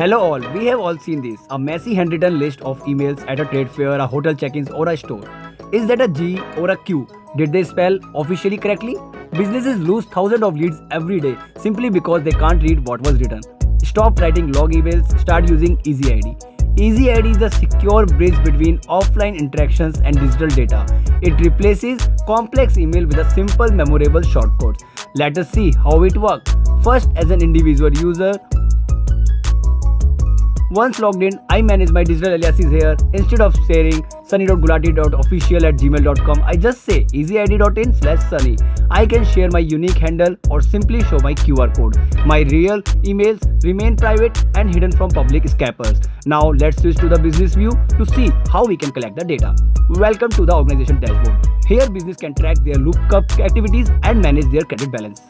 Hello all, we have all seen this, a messy handwritten list of emails at a trade fair, a hotel check-ins or a store. Is that a G or a Q? Did they spell officially correctly? Businesses lose thousands of leads every day simply because they can't read what was written. Stop writing long emails, start using EZID. EZID is a secure bridge between offline interactions and digital data. It replaces complex email with a simple memorable shortcuts. Let us see how it works. First, as an individual user, once logged in, I manage my digital aliases here. Instead of sharing sunny.gulati.official@gmail.com, I just say ezid.in/sunny. I can share my unique handle or simply show my QR code. My real emails remain private and hidden from public scalpers. Now let's switch to the business view to see how we can collect the data. Welcome to the organization dashboard. Here business can track their lookup activities and manage their credit balance.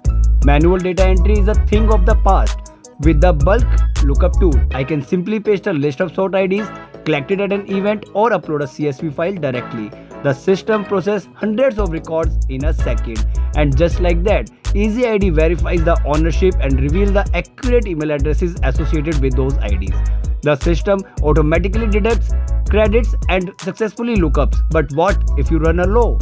Manual data entry is a thing of the past. With the bulk lookup tool, I can simply paste a list of sort IDs collected at an event or upload a CSV file directly. The system processes hundreds of records in a second. And just like that, EZID verifies the ownership and reveals the accurate email addresses associated with those IDs. The system automatically deducts credits and successfully lookups. But what if you run a low?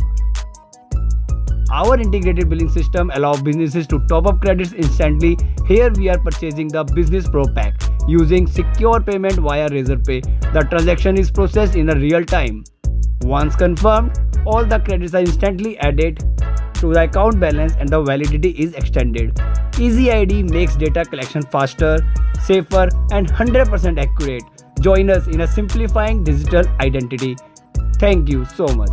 Our integrated billing system allows businesses to top up credits instantly. Here we are purchasing the Business Pro pack. Using secure payment via Razorpay, the transaction is processed in a real time. Once confirmed, all the credits are instantly added to the account balance and the validity is extended. EZID makes data collection faster, safer and 100% accurate. Join us in a simplifying digital identity. Thank you so much.